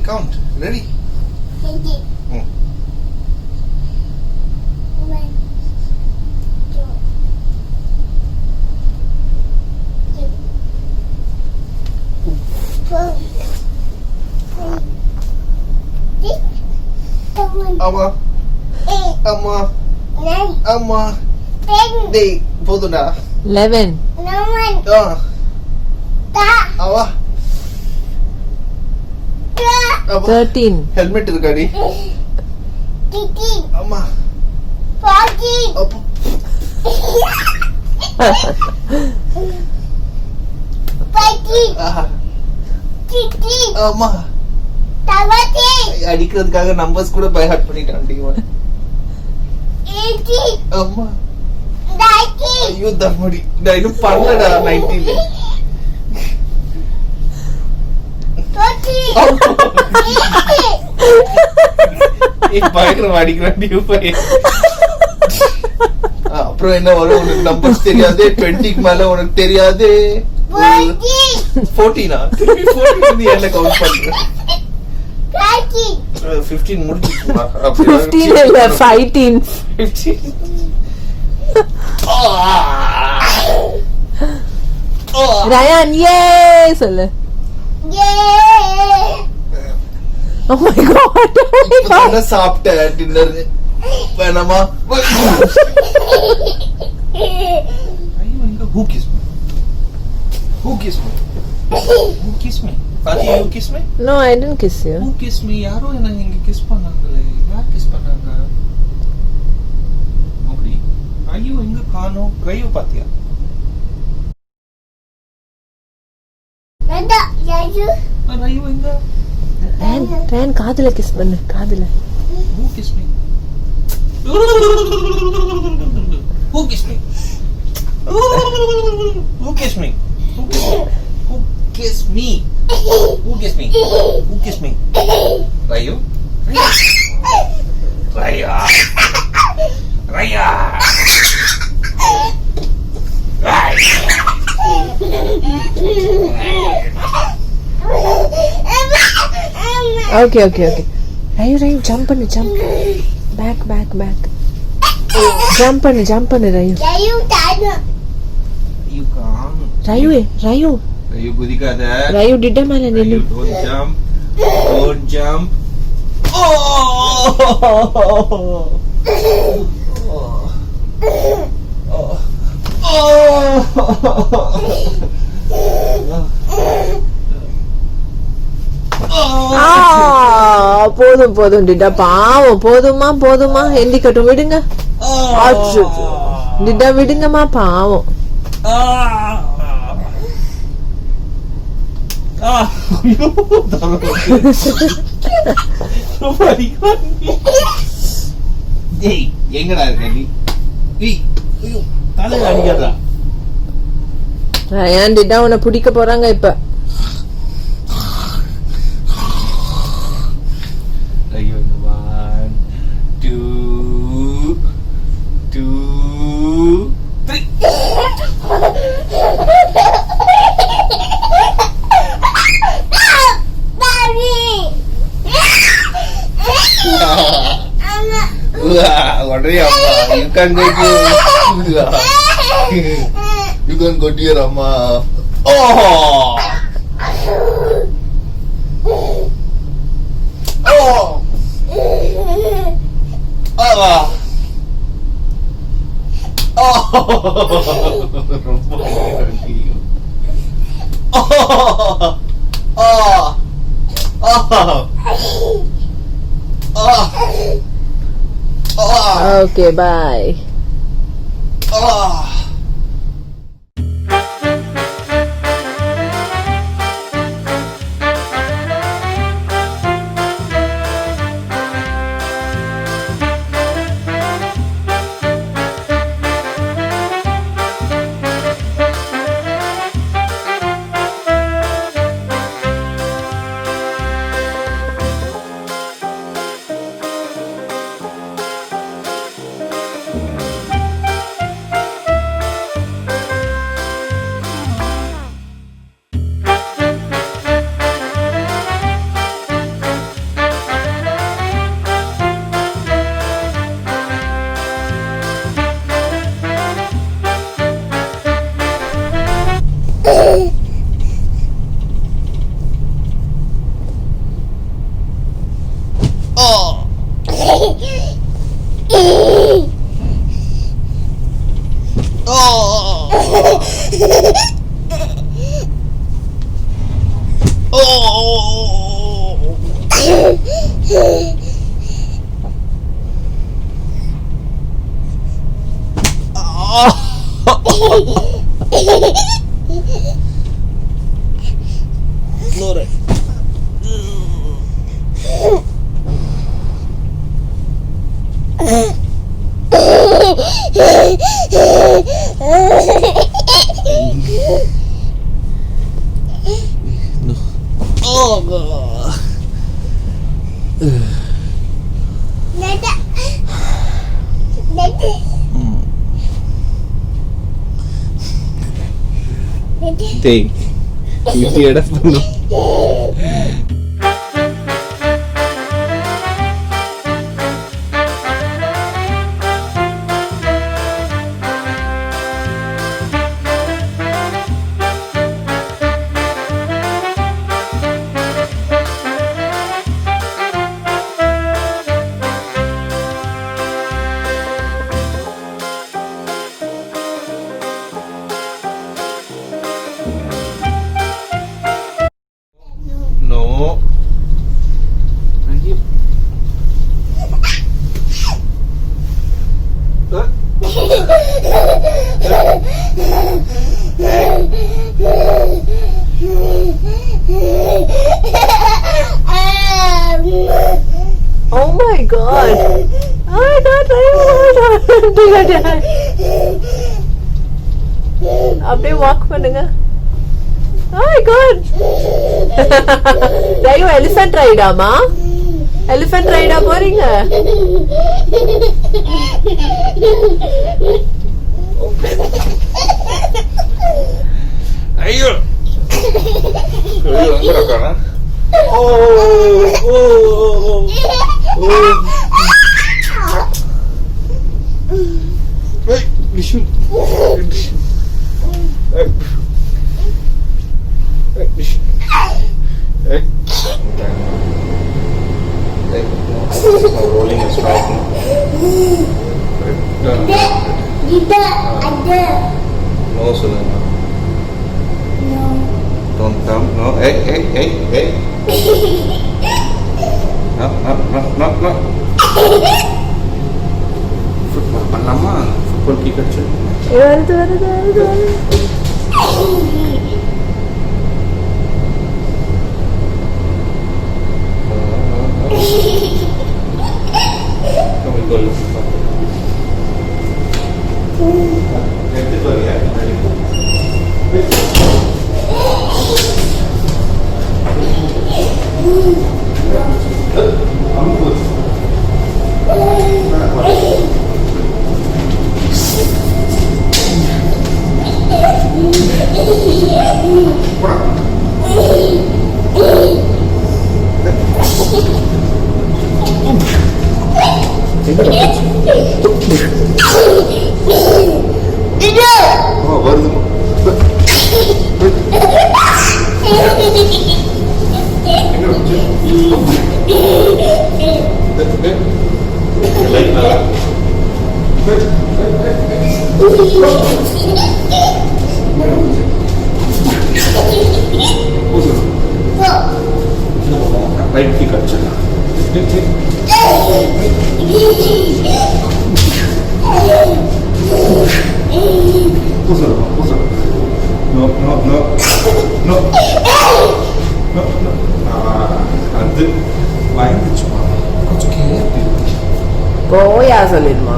count. Ready? Ready. Hmm. 1, 2, 3, 4, 5, 6, 7, Amma. 8, Amma. 9, Amma. 10, டேய் போதும்டா 11. 11, ஆ 12, அவா 13. ஹெல்மெட் இருக்காடி 13, அம்மா 14, அப்பா 15, ஆஹா 16, அம்மா 17, அடிக்கிறதுக்காக நம்பர்ஸ் கூட பை ஹார்ட் பண்ணிட்டான் இவன் 18, அம்மா 19, ஐயோ தம்மடி நான் இன்னும் பண்ணலடா 19 பயங்கரம் அடிக்கிறான் டியூ பை அப்புறம் என்ன வரும் உனக்கு நம்பர்ஸ் தெரியாது 20க்கு மேல உனக்கு தெரியாது 14 திருப்பி 14 என்ன கவுண்ட் பண்ற 15 முடிச்சிட்டுமா 15 இல்ல 15. 15 ரயான் ஏ சொல்லு. Oh my god. என்ன சாப்பிட்ட டின்னர் வேணாமா Who kissed me? Who kissed me? Who kissed me? Fati, you kissed me? No, I didn't kiss you. Who kissed me? யாரோ என்ன இங்க கிஸ் பண்ணாங்களே. யார் கிஸ் பண்ணாங்க? அப்படி. ஐயோ எங்க காணோம்? ரயு பாத்தியா? ரயு எங்க? ரயான் காதுல கிஸ் பண்ணு காதுல. Who kissed me? Who kissed me? Who kissed me? Who kissed me? Who kissed me? Who kissed me? Rayu? Raya! Raya! Okay. Rayu jump பண்ணு ஜம்ப். பேக். ஜம்ப் பண்ணு ரயு. You can't. ரயு Rayu குதிக்காத. ரயு டிட்ட மேல நில்லு. Don't jump. போதும் டிட்டா பாவம். போதுமா எந்திக்கட்டும் விடுங்க. டிட்டா விடுங்கம்மா பாவம். எங்கடா இருக்க தலை அடிக்காதா ரயான் டிட்டா உன்னை பிடிக்க போறாங்க இப்ப. ஐயோ 1 2 3 உடனே அம்மா you can go to you can go to your அம்மா. Okay, bye. Oh. Oh. Ignore it. No. Oh God. Dada. Dada. Take. Ini ada penuh. No. Lagi. Oh my God. Oh my God. அப்படியே walk பண்ணுங்க. Oh my God. Dayu elephant ride ஆமா? Elephant ride ஆ போறீங்க? Ayo. Ayo, berapa? Oh. Hey, listen. Rolling is right. Tidak ada. No, Selena. No. Don't come. No. Hey. No. Football panama. Football kick aja. வருது. Kamu gol. Ganti gol ya. Kamu gol. Oh, baru Right kick aja. Pusat. No. Nanti main cuma kocok ya. போயா சொல்லிடுமா?